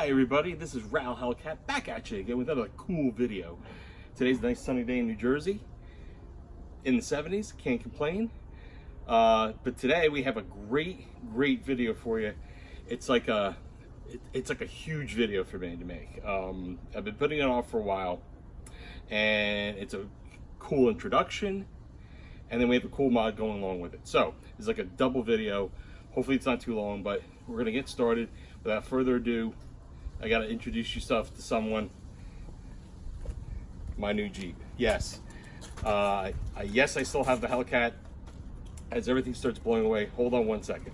Hi everybody, this is Hellcat back at you again with another cool video. Today's a nice sunny day in New Jersey, in the 70s, can't complain. But today we have a great video for you. It's like a huge video for me to make. I've been putting it off for a while, and it's a cool introduction, and then we have a cool mod going along with it. So it's like a double video. Hopefully it's not too long, but we're gonna get started. Without further ado, I gotta introduce yourself to someone. My new Jeep. Yes, yes, I still have the Hellcat. As everything starts blowing away, hold on one second.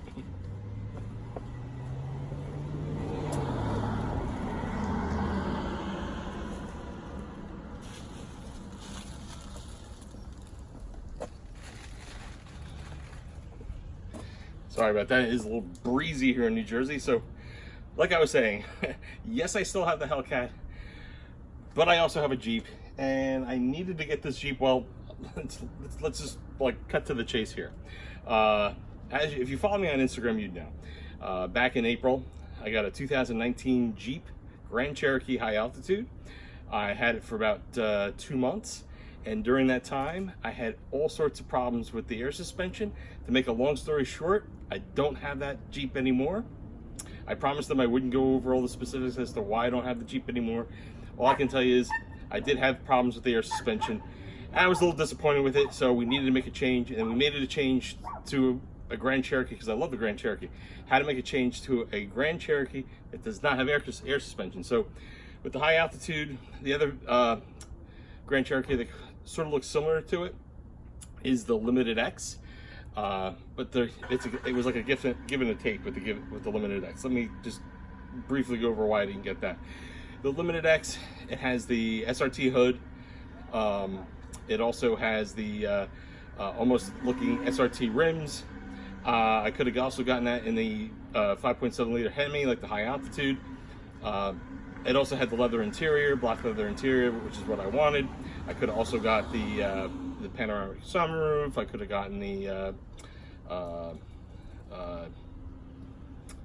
Sorry about that. It is a little breezy here in New Jersey. So, like I was saying, yes, I still have the Hellcat, but I also have a Jeep, and I needed to get this Jeep. Well, let's just like cut to the chase here. If you follow me on Instagram, you'd know. Back in April, I got a 2019 Jeep Grand Cherokee high altitude. I had it for about 2 months. And during that time, I had all sorts of problems with the air suspension. To make a long story short, I don't have that Jeep anymore. I promised them I wouldn't go over all the specifics as to why I don't have the Jeep anymore. All I can tell you is I did have problems with the air suspension. I was a little disappointed with it, so we needed to make a change, and we made it a change to a Grand Cherokee because I love the Grand Cherokee. Had to make a change to a Grand Cherokee that does not have air suspension. So with the high altitude, the other Grand Cherokee that sort of looks similar to it is the Limited X, but it was like a give and a take with the Limited X. Let me just briefly go over why I didn't get that. The Limited X, it has the SRT hood. It also has the almost looking SRT rims. I could have also gotten that in the 5.7 liter Hemi, like the high altitude. It also had the leather interior, black leather interior, which is what I wanted. I could have also got the panoramic sunroof. I could have gotten the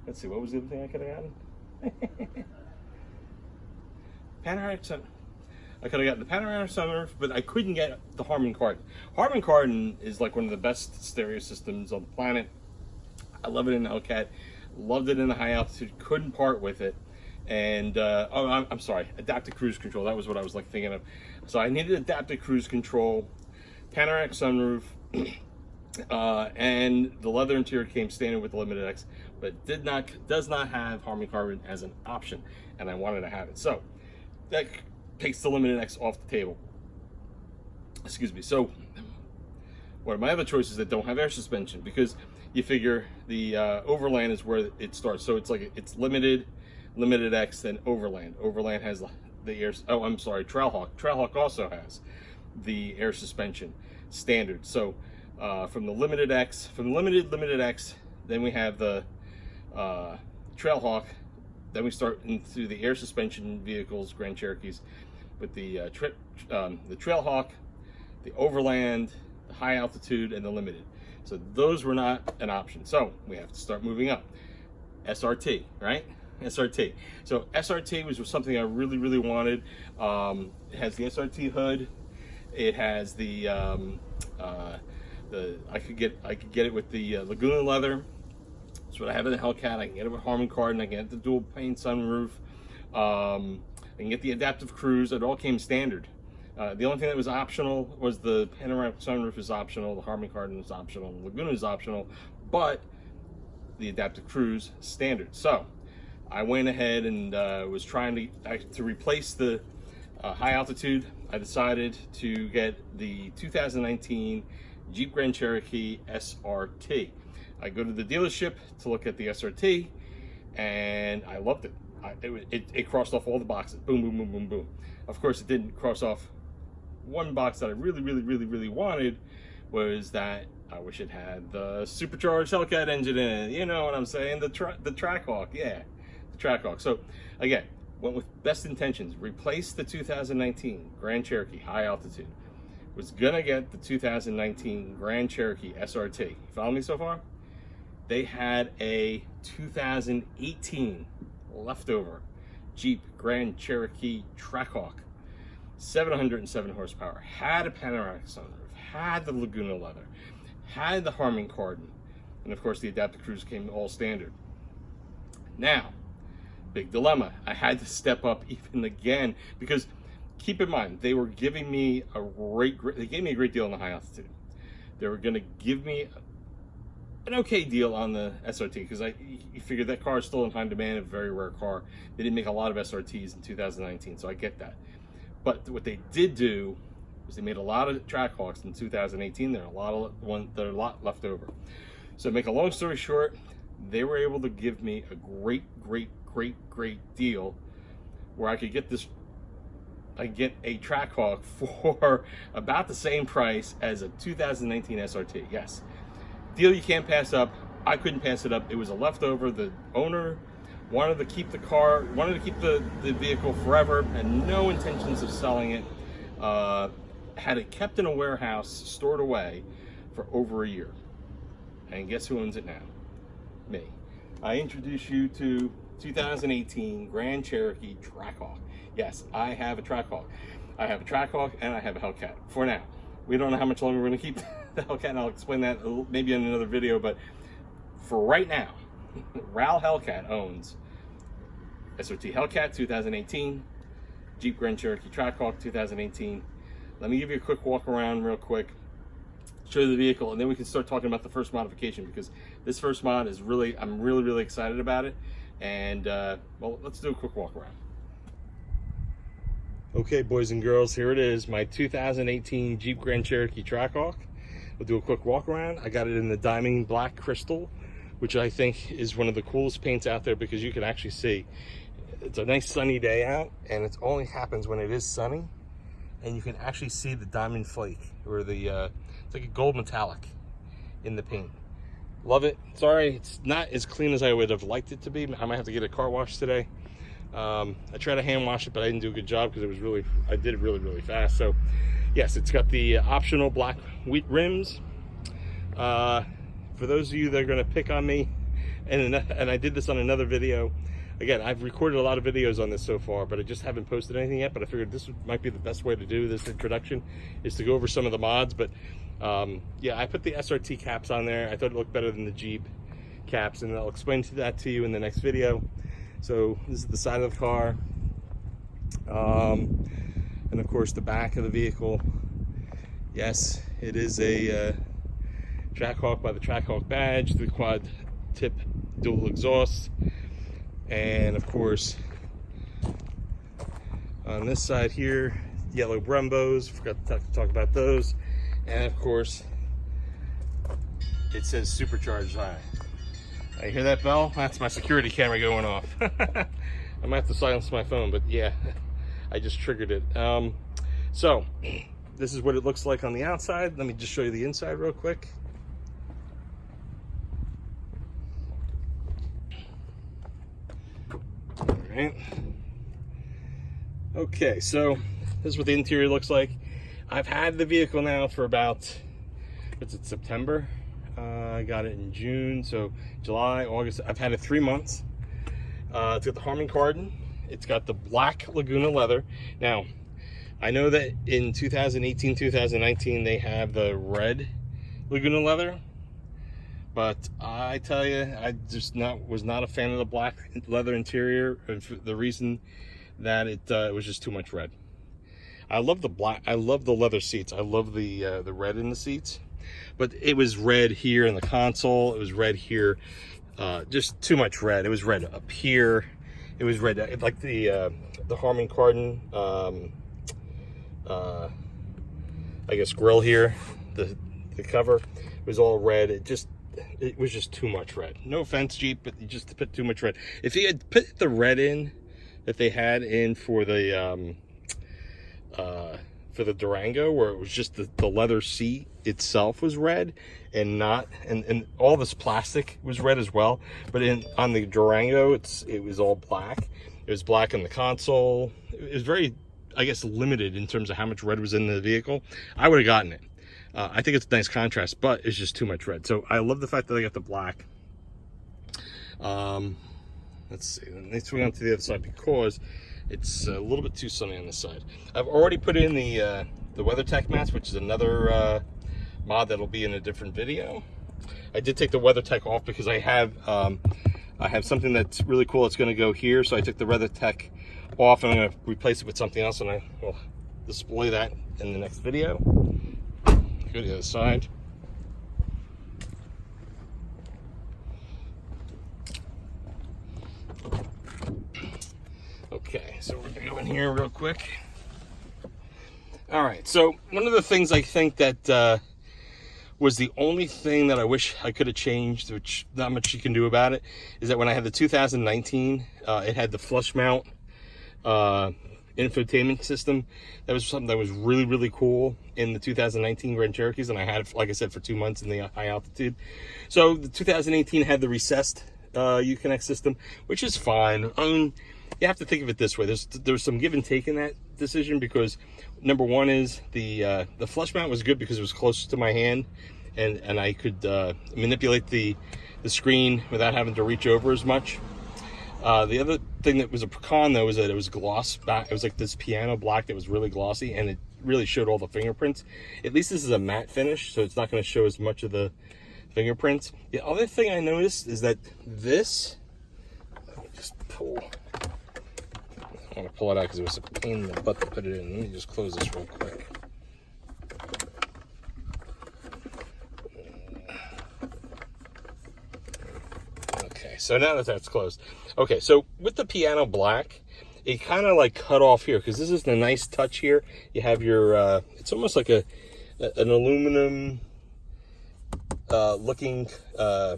let's see, what was the other thing I could have gotten? Panoramic sun. I could have gotten the panoramic sunroof, but I couldn't get the Harman Kardon. Harman Kardon is like one of the best stereo systems on the planet. I love it in the Hellcat. Loved it in the high altitude. Couldn't part with it. And I'm sorry, adaptive cruise control. That was what I was like thinking of. So I needed adaptive cruise control, panoramic sunroof, and the leather interior came standard with the Limited X, but does not have Harman Kardon as an option, and I wanted to have it. So that takes the Limited X off the table. Excuse me. So one of my other choices that don't have air suspension, because you figure the Overland is where it starts. So it's like it's Limited X, then Overland. Overland has the air. Oh, I'm sorry, Trackhawk. Trackhawk also has the air suspension standard. So from the Limited X, Limited X, then we have the Trackhawk. Then we start into the air suspension vehicles, Grand Cherokees, with the Trackhawk, the Overland, the high altitude, and the Limited. So those were not an option. So we have to start moving up. SRT, right? SRT. So SRT was something I really wanted. It has the SRT hood. It has the I could get it with the Laguna leather. That's what I have in the Hellcat. I can get it with Harman Kardon. I can get the dual pane sunroof. I can get the adaptive cruise. It all came standard. The only thing that was optional was the panoramic sunroof is optional. The Harman Kardon is optional. The Laguna is optional, but the adaptive cruise standard. So I went ahead and was trying to replace the high altitude. I decided to get the 2019 Jeep Grand Cherokee SRT. I go to the dealership to look at the SRT, and I loved it. It crossed off all the boxes. Boom, boom, boom, boom, boom. Of course, it didn't cross off one box that I really wanted, was that I wish it had the supercharged Hellcat engine in it. You know what I'm saying? The Trackhawk, yeah. Trackhawk. So again, went with best intentions. Replaced the 2019 Grand Cherokee high altitude. Was gonna get the 2019 Grand Cherokee SRT. You follow me so far? They had a 2018 leftover Jeep Grand Cherokee Trackhawk, 707 horsepower, had a panoramic sunroof, had the Laguna leather, had the Harman Kardon, and of course the adaptive cruise came all standard. Now, big dilemma. I had to step up even again because keep in mind, they were giving me they gave me a great deal on the high altitude. They were going to give me an okay deal on the SRT because you figured that car is still in high demand, a very rare car. They didn't make a lot of SRTs in 2019, so I get that. But what they did do was they made a lot of Trackhawks in 2018. There are a lot left over. So to make a long story short, they were able to give me a great deal where I could get a Trackhawk for about the same price as a 2019 SRT. Yes, deal you can't pass up. I couldn't pass it up. It was a leftover. The owner wanted to keep the car, wanted to keep the vehicle forever, and no intentions of selling it. Had it kept in a warehouse, stored away for over a year. And guess who owns it now? Me. I introduce you to 2018 Grand Cherokee Trackhawk. Yes, I have a Trackhawk. I have a Trackhawk and I have a Hellcat. For now, we don't know how much longer we're going to keep the Hellcat, and I'll explain that maybe in another video. But for right now, Ral Hellcat owns SRT Hellcat 2018, Jeep Grand Cherokee Trackhawk 2018. Let me give you a quick walk around real quick, show you the vehicle, and then we can start talking about the first modification, because this first mod is I'm really excited about it. And well, let's do a quick walk around. Okay, boys and girls, here it is, my 2018 Jeep Grand Cherokee Trackhawk. We'll do a quick walk around. I got it in the diamond black crystal, which I think is one of the coolest paints out there, because you can actually see it's a nice sunny day out, and it only happens when it is sunny, and you can actually see the diamond flake, or the it's like a gold metallic in the paint. Love it. Sorry, it's not as clean as I would have liked it to be. I might have to get a car wash today. I tried to hand wash it, but I didn't do a good job because I did it really fast. So yes, it's got the optional black wheat rims. For those of you that are going to pick on me, and I did this on another video. Again, I've recorded a lot of videos on this so far, but I just haven't posted anything yet. But I figured this might be the best way to do this introduction, is to go over some of the mods. But yeah, I put the SRT caps on there. I thought it looked better than the Jeep caps, and I'll explain that to you in the next video. So this is the side of the car, and of course the back of the vehicle. Yes, it is a Trackhawk by the Trackhawk badge, the quad tip dual exhaust, and of course on this side here, yellow Brembos. Forgot to talk about those. And of course it says supercharged high. I hear that bell? That's my security camera going off. I might have to silence my phone, but yeah, I just triggered it. So this is what it looks like on the outside. Let me just show you the inside real quick. All right. Okay, so this is what the interior looks like. I've had the vehicle now for about, what's it, September? I got it in June, so July, August. I've had it 3 months. It's got the Harman Kardon. It's got the black Laguna leather. Now, I know that in 2018, 2019, they have the red Laguna leather, but I tell you, I just was not a fan of the black leather interior, for the reason that it was just too much red. I love the black. I love the leather seats. I love the red in the seats, but it was red here in the console. It was red here, just too much red. It was red up here. It was red, like the Harman Kardon, I guess grill here. The cover was all red. It was just too much red. No offense, Jeep, but you just put too much red. If you had put the red in that they had in for the Durango, where it was just the leather seat itself was red, and all this plastic was red as well, but on the Durango it was all black. It was black in the console. It was very, I guess, limited in terms of how much red was in the vehicle. I would have gotten it. I think it's a nice contrast, but it's just too much red. So I love the fact that I got the black. And let's see. Let's swing on to the other side because it's a little bit too sunny on this side. I've already put in the WeatherTech mats, which is another mod that'll be in a different video. I did take the WeatherTech off because I have something that's really cool. It's going to go here, so I took the WeatherTech off and I'm going to replace it with something else, and I will display that in the next video. Go to the other side. Okay, so we're gonna go in here real quick. All right, so one of the things I think that was the only thing that I wish I could have changed, which not much you can do about it, is that when I had the 2019, it had the flush mount infotainment system. That was something that was really, really cool in the 2019 Grand Cherokees, and I had it, like I said, for 2 months in the high altitude. So the 2018 had the recessed Uconnect system, which is fine. I mean, you have to think of it this way. There's some give and take in that decision, because number one is the flush mount was good because it was closer to my hand, and I could manipulate the screen without having to reach over as much. The other thing that was a con though was that it was gloss back. It was like this piano black that was really glossy, and it really showed all the fingerprints. At least this is a matte finish, so it's not going to show as much of the fingerprints. The other thing I noticed is that this, let me just pull. I want to pull it out because it was a pain in the butt to put it in. Let me just close this real quick. Okay, so now that that's closed. Okay, so with the piano black, it kind of like cut off here, because this is the nice touch here. You have your, it's almost like an aluminum looking, I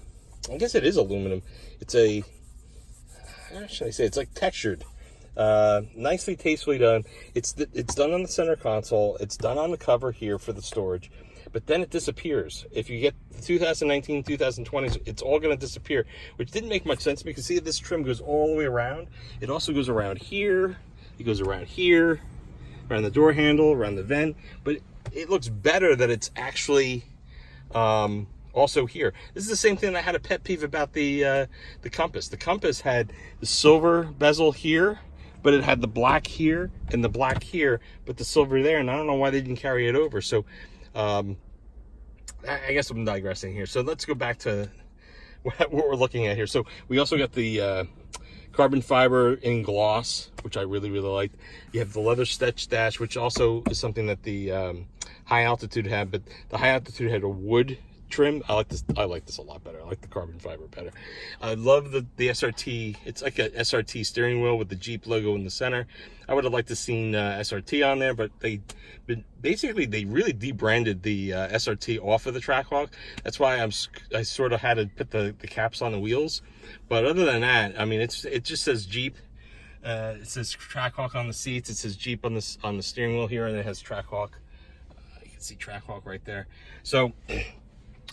guess it is aluminum. It's a, how should I say, it's like textured. Nicely, tastefully done. It's done on the center console. It's done on the cover here for the storage, but then it disappears. If you get the 2019, 2020s, it's all going to disappear, which didn't make much sense, because see, this trim goes all the way around. It also goes around here. It goes around here, around the door handle, around the vent, but it looks better that it's actually also here. This is the same thing that I had a pet peeve about the Compass. The Compass had the silver bezel here, but it had the black here and the black here, but the silver there, and I don't know why they didn't carry it over. So I guess I'm digressing here. So let's go back to what we're looking at here. So we also got the carbon fiber in gloss, which I really, really liked. You have the leather stitch dash, which also is something that the high altitude had, but the high altitude had a wood trim. I like this a lot better. I like the carbon fiber better. I love the SRT. It's like a SRT steering wheel with the Jeep logo in the center. I would have liked to seen SRT on there, but they really debranded the SRT off of the Trackhawk. That's why I sort of had to put the caps on the wheels. But other than that, I mean, it just says Jeep. It says Trackhawk on the seats. It says Jeep on the steering wheel here, and it has Trackhawk. You can see Trackhawk right there. So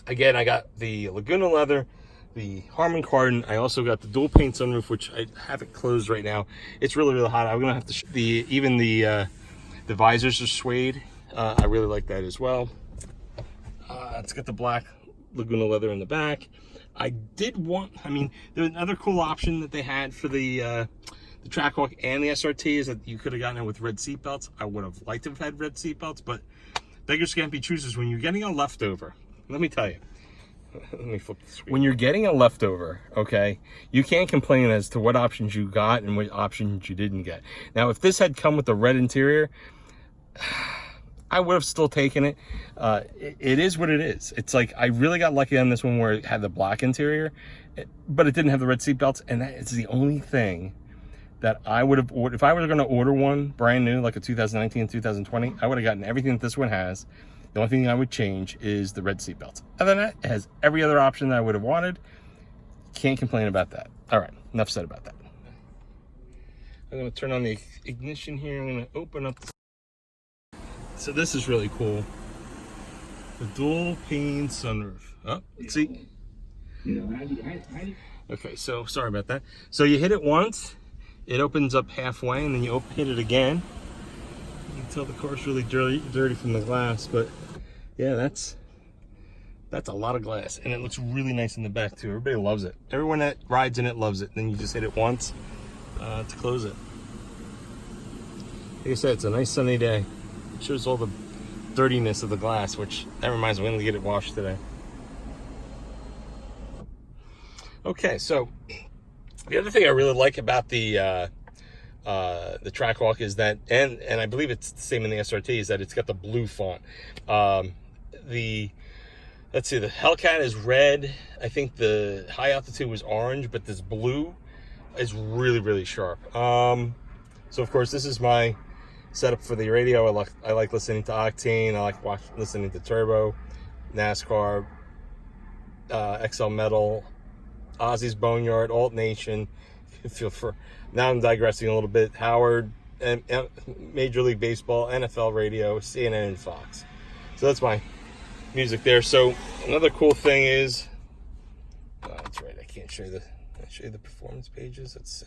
again, I got the Laguna leather, the Harman Kardon. I also got the dual paint sunroof, which I have it closed right now. It's really, really hot. I'm gonna have to even the visors are suede. I really like that as well. It's got the black Laguna leather in the back. I mean, there's another cool option that they had for the Trackhawk and the SRT is that you could have gotten it with red seat belts. I would have liked to have had red seat belts, but beggars can't be choosers. When you're getting a leftover, let me tell you, let me flip the screen. When you're getting a leftover, okay, you can't complain as to what options you got and what options you didn't get. Now, if this had come with the red interior, I would have still taken it. It is what it is. It's like, I really got lucky on this one where it had the black interior, but it didn't have the red seat belts, and that is the only thing that I would have ordered. If I was going to order one brand new, like a 2019, 2020, I would have gotten everything that this one has. The only thing I would change is the red seat belts. Other than that, it has every other option that I would have wanted. Can't complain about that. All right, enough said about that. I'm going to turn on the ignition here. I'm going to open up. So this is really cool. The dual pane sunroof. Oh, let's see. Okay, so sorry about that. So you hit it once, it opens up halfway, and then you hit it again. You can tell the car's really dirty from the glass, but yeah, that's That's a lot of glass, and it looks really nice in the back too. Everybody loves it. Everyone that rides in it loves it. Then you just hit it once to close it. Like I said, it's a nice sunny day. It shows all the dirtiness of the glass, which that reminds me, I'm gonna get it washed today. Okay, so the other thing I really like about the Trackhawk is that, and I believe it's the same in the SRT, is that it's got the blue font. Let's see, the Hellcat is red. I think the high altitude was orange, but this blue is really, really sharp. So of course, this is my setup for the radio. I like listening to Octane. I like listening to Turbo, NASCAR, XL Metal, Ozzy's Boneyard, Alt Nation. Now I'm digressing a little bit. Howard, and Major League Baseball, NFL radio, CNN, and Fox. So that's my music there. So another cool thing is, that's right, I can't show you the performance pages. Let's see.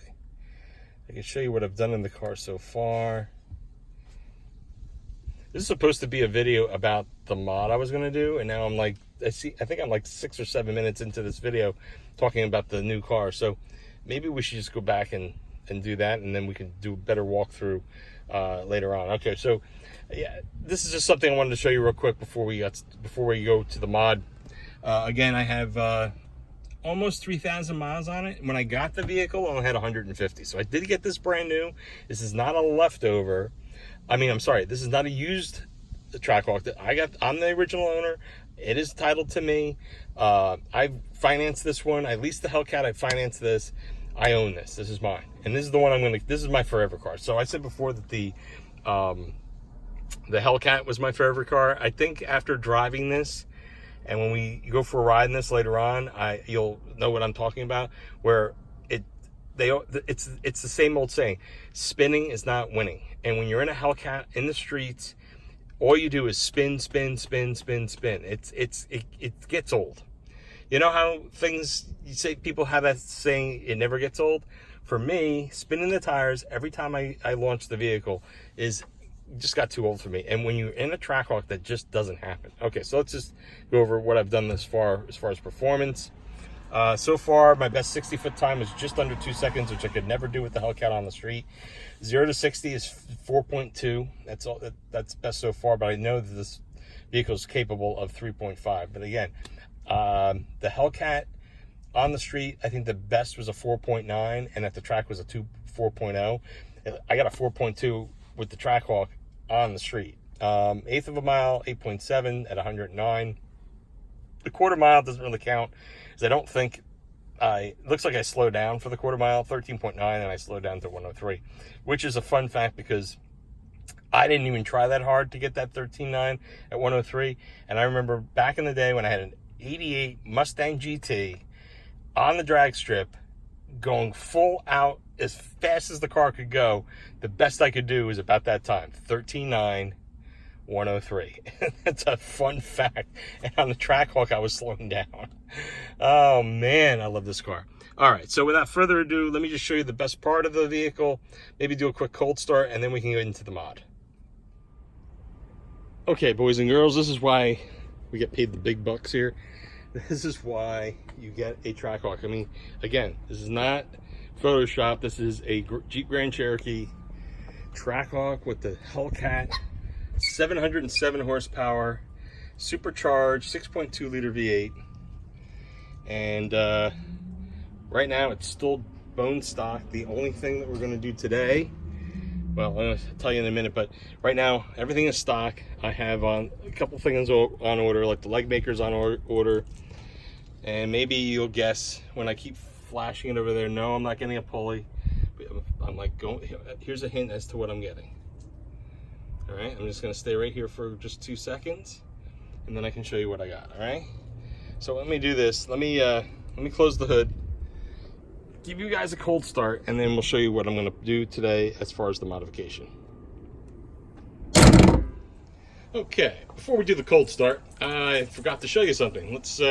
I can show you what I've done in the car so far. This is supposed to be a video about the mod I was going to do, and now I think I'm like 6 or 7 minutes into this video talking about the new car. So maybe we should just go back and do that, and then we can do a better walkthrough later on. Okay, so yeah, this is just something I wanted to show you real quick before we go to the mod. Again, I have almost 3,000 miles on it. When I got the vehicle, I only had 150. So I did get this brand new. This is not a leftover. I mean, I'm sorry, this is not a used Trackhawk that I got. I'm the original owner. It is titled to me. I financed this one. I leased the Hellcat. I financed this. I own this. This is mine, and this is the one this is my forever car. So I said before that the Hellcat was my forever car. I think after driving this, and when we go for a ride in this later on, you'll know what I'm talking about. Where it's the same old saying: spinning is not winning. And when you're in a Hellcat in the streets, all you do is spin, spin, spin, spin, spin. It gets old. You know how you say people have that saying, it never gets old? For me, spinning the tires every time I launch the vehicle just got too old for me. And when you're in a Trackhawk, that just doesn't happen. Okay, so let's just go over what I've done thus far as far as performance. So far, my best 60-foot time is just under 2 seconds, which I could never do with the Hellcat on the street. 0 to 60 is 4.2. That's all. That's best so far, but I know that this vehicle is capable of 3.5. But again, the Hellcat on the street, I think the best was a 4.9, and at the track was a 4.0. I got a 4.2 with the Trackhawk on the street. Eighth of a mile, 8.7 at 109. The quarter mile doesn't really count, because I don't think it looks like I slowed down for the quarter mile, 13.9, and I slowed down to 103, which is a fun fact because I didn't even try that hard to get that 13.9 at 103. And I remember back in the day when I had an 88 Mustang GT on the drag strip going full out as fast as the car could go. The best I could do was about that time, 13.9, 103. That's a fun fact. And on the Trackhawk, I was slowing down. Oh man, I love this car. All right, so without further ado, let me just show you the best part of the vehicle, maybe do a quick cold start, and then we can get into the mod. Okay, boys and girls, this is why we get paid the big bucks here. This is why you get a Trackhawk. I mean, again, this is not Photoshop. This is a Jeep Grand Cherokee Trackhawk with the Hellcat, 707 horsepower, supercharged, 6.2 liter V8. And right now it's still bone stock. The only thing that we're going to do today, well, I'm going to tell you in a minute, but right now everything is stock. I have on a couple things on order, like the leg makers on order. And maybe you'll guess when I keep flashing it over there, no, I'm not getting a pulley. I'm like, here's a hint as to what I'm getting. All right, I'm just gonna stay right here for just 2 seconds, and then I can show you what I got. All right, so let me do this. Let me close the hood, give you guys a cold start, and then we'll show you what I'm gonna do today as far as the modification. Okay, before we do the cold start, I forgot to show you something. Let's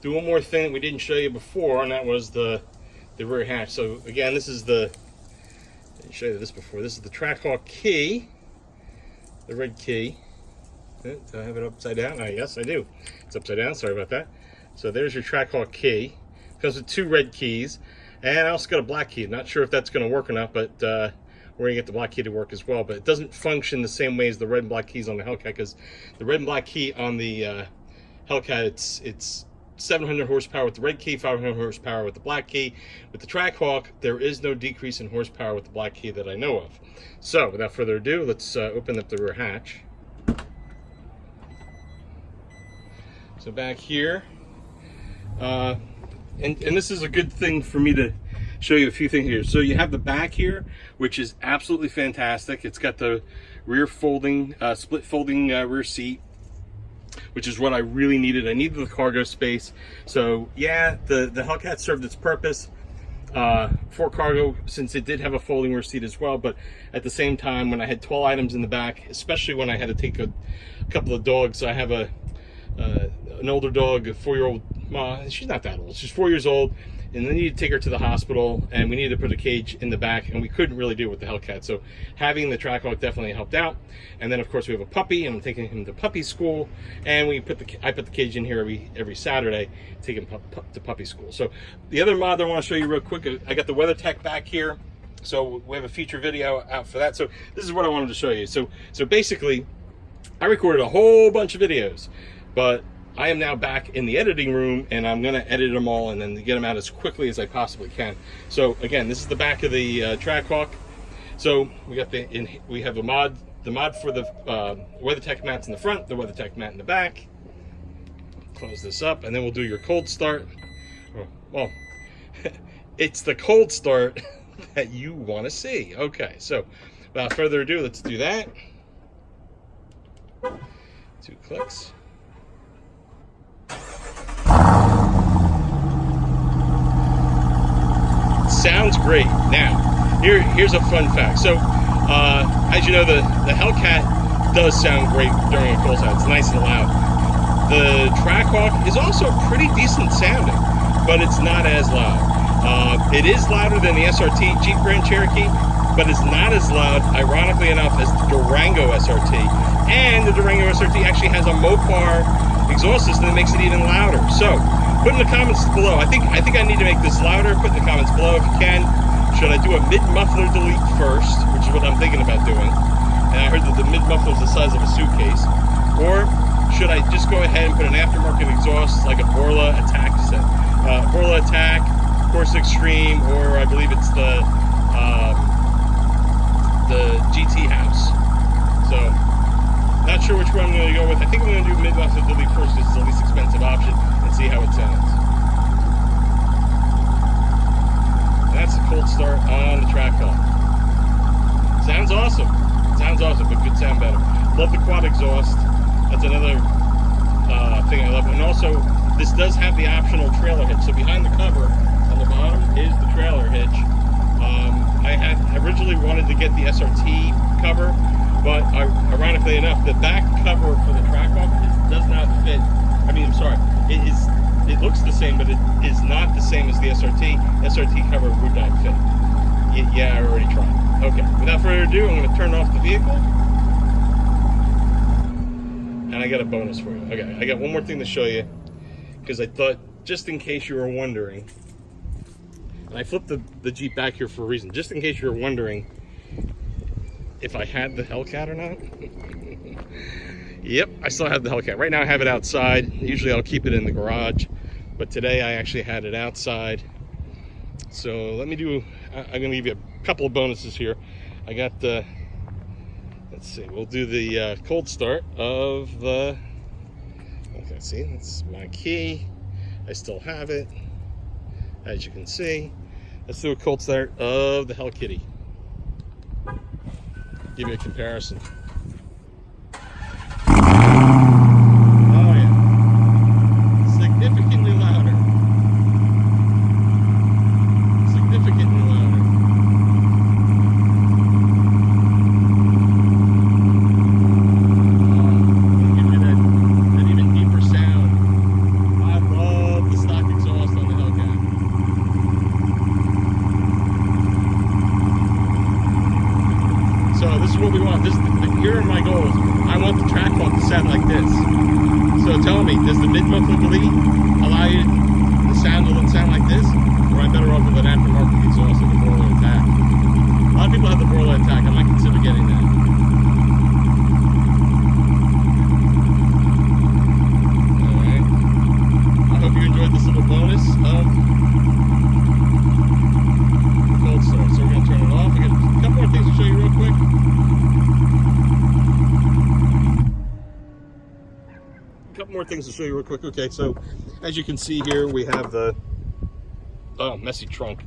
do one more thing that we didn't show you before, and that was the rear hatch. So again, this is I didn't show you this before. This is the Trackhawk key, the red key. Do I have it upside down? Yes, I do. It's upside down. Sorry about that. So there's your Trackhawk key. Comes with 2 red keys, and I also got a black key. Not sure if that's going to work or not, but we're going to get the black key to work as well. But it doesn't function the same way as the red and black keys on the Hellcat, because the red and black key on the Hellcat, it's 700 horsepower with the red key, 500 horsepower with the black key. With the Trackhawk, there is no decrease in horsepower with the black key that I know of. So without further ado, let's open up the rear hatch. So back here, and this is a good thing for me to show you a few things here. So you have the back here, which is absolutely fantastic. It's got the rear folding, split folding rear seat, which is what I really needed. I needed the cargo space. So yeah, the Hellcat served its purpose for cargo, since it did have a folding rear seat as well. But at the same time, when I had tall items in the back, especially when I had to take a couple of dogs, I have an older dog, a 4-year-old. She's not that old. She's 4 years old, and they needed to take her to the hospital, and we needed to put a cage in the back, and we couldn't really do it with the Hellcat. So having the Trackhawk definitely helped out. And then of course we have a puppy, and I'm taking him to puppy school, and I put the cage in here every Saturday, take him to puppy school. So the other mod I want to show you real quick, I got the WeatherTech back here. So we have a feature video out for that. So this is what I wanted to show you. So basically, I recorded a whole bunch of videos, but I am now back in the editing room, and I'm going to edit them all and then get them out as quickly as I possibly can. So again, this is the back of the Trackhawk. So we have the mod for the WeatherTech mats in the front, the WeatherTech mat in the back. Close this up, and then we'll do your cold start. Well, it's the cold start that you want to see. Okay, so without further ado, let's do that. 2 clicks. Sounds great. Now, here's a fun fact. So, as you know, the Hellcat does sound great during a cold start. It's nice and loud. The Trackhawk is also pretty decent sounding, but it's not as loud. It is louder than the SRT Jeep Grand Cherokee, but it's not as loud, ironically enough, as the Durango SRT. And the Durango SRT actually has a Mopar exhaust system that makes it even louder. So, put in the comments below. I think I need to make this louder. Put in the comments below if you can. Should I do a mid-muffler delete first, which is what I'm thinking about doing? And I heard that the mid-muffler is the size of a suitcase. Or should I just go ahead and put an aftermarket exhaust like a Borla Attack set? Borla Attack, Course Extreme, or I believe it's the GT House. So, not sure which one I'm going to go with. I think I'm going to do mid-muffler delete first because it's the least expensive option, and see how it sounds. That's a cold start on the Trackhawk. Sounds awesome. Sounds awesome, but could sound better. Love the quad exhaust. That's another thing I love. And also, this does have the optional trailer hitch. So behind the cover, on the bottom, is the trailer hitch. I had originally wanted to get the SRT cover, but ironically enough, the back cover for the Trackhawk does not fit. I mean, I'm sorry. It looks the same, but it is not the same as the SRT. SRT cover would not fit. Yeah, I already tried. Okay, without further ado, I'm going to turn off the vehicle. And I got a bonus for you. Okay, I got one more thing to show you, because I thought, just in case you were wondering, and I flipped the Jeep back here for a reason, just in case you were wondering if I had the Hellcat or not. Yep, I still have the Hellcat. Right now I have it outside. Usually I'll keep it in the garage, but today I actually had it outside. So let me do, I'm going to give you a couple of bonuses here. I got the, let's see, we'll do the cold start of the, okay, see, that's my key. I still have it, as you can see. Let's do a cold start of the Hell Kitty. Give you a comparison. Oh yeah, significantly louder. Significantly louder. Give you that even deeper sound. I love the stock exhaust on the Hellcat. So this is what we want. Here are my goals. I want want the Trackhawk to sound like this. So tell me, does the mid-muffler delete allow you the sound to sound like this? Or am I better off with an aftermarket exhaust like a Borla Attack? A lot of people have the Borla Attack. I might consider getting that. Alright. I hope you enjoyed this little bonus of the cold start. So we're going to turn it off. I got a couple more things to show you real quick. More things to show you real quick. Okay, so as you can see here, we have the messy trunk.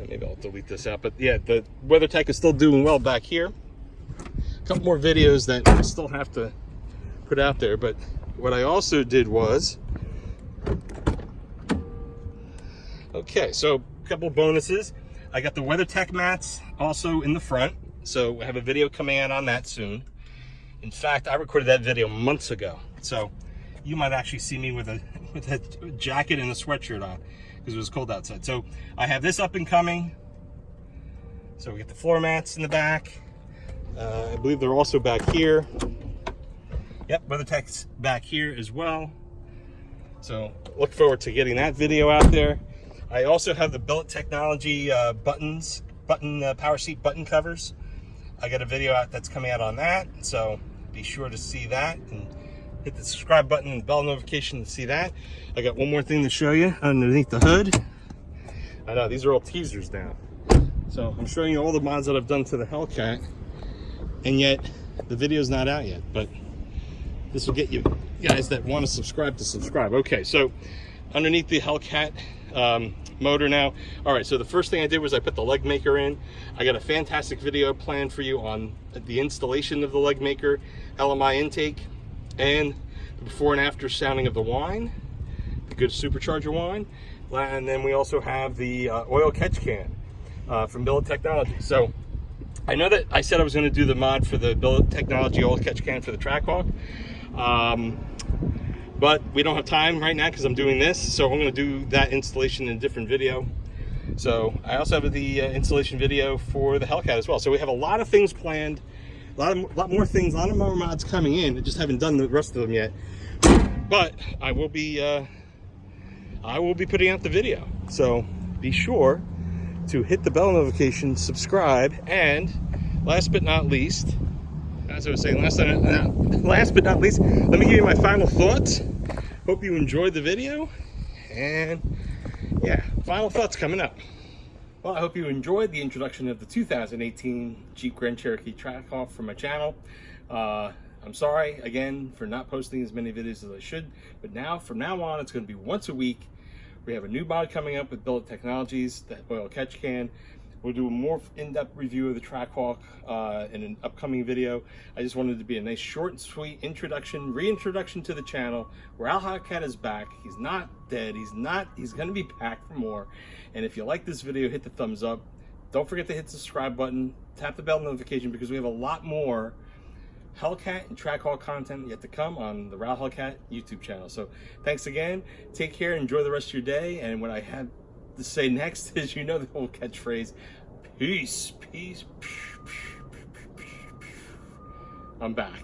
Maybe I'll delete this out, but yeah, the WeatherTech is still doing well back here. A couple more videos that I still have to put out there, but what I also did was, okay, so a couple bonuses. I got the WeatherTech mats also in the front, so I have a video coming out on that soon. In fact, I recorded that video months ago, so you might actually see me with a jacket and a sweatshirt on because it was cold outside. So I have this up and coming. So we get the floor mats in the back. I believe they're also back here. Yep, WeatherTech's back here as well. So look forward to getting that video out there. I also have the Billet Technology power seat button covers. I got a video out that's coming out on that, so be sure to see that and hit the subscribe button and bell notification to see that. I got one more thing to show you underneath the hood. I know these are all teasers now, so I'm showing you all the mods that I've done to the Hellcat, and yet the video's not out yet, but this will get you guys that want to subscribe to subscribe. Okay, so underneath the Hellcat motor now. All right, so the first thing I did was I put the leg maker in. I got a fantastic video planned for you on the installation of the leg maker, LMI intake, and the before and after sounding of the whine, the good supercharger whine. And then we also have the oil catch can from Billet Technology. So I know that I said I was going to do the mod for the Billet Technology oil catch can for the Trackhawk, but we don't have time right now because I'm doing this, so I'm going to do that installation in a different video. So I also have the installation video for the Hellcat as well. So we have a lot of things planned, a lot more things, a lot of more mods coming in. I just haven't done the rest of them yet, but I will be putting out the video. So be sure to hit the bell notification, subscribe, and last but not least, as I was saying, last but not least, let me give you my final thoughts. Hope you enjoyed the video, and yeah, final thoughts coming up. Well, I hope you enjoyed the introduction of the 2018 Jeep Grand Cherokee Trackhawk from my channel. I'm sorry again for not posting as many videos as I should, but from now on, it's going to be once a week. We have a new mod coming up with Billet Technologies, the oil catch can. We'll do a more in-depth review of the Trackhawk in an upcoming video. I just wanted it to be a nice short and sweet introduction, reintroduction to the channel. Hellcat is back. He's not dead. He's going to be back for more. And if you like this video, hit the thumbs up. Don't forget to hit the subscribe button, tap the bell notification, because we have a lot more Hellcat and Trackhawk content yet to come on the Hellcat YouTube channel. So thanks again. Take care. Enjoy the rest of your day. And what I have to say next is, you know the whole catchphrase, peace, peace. I'm back.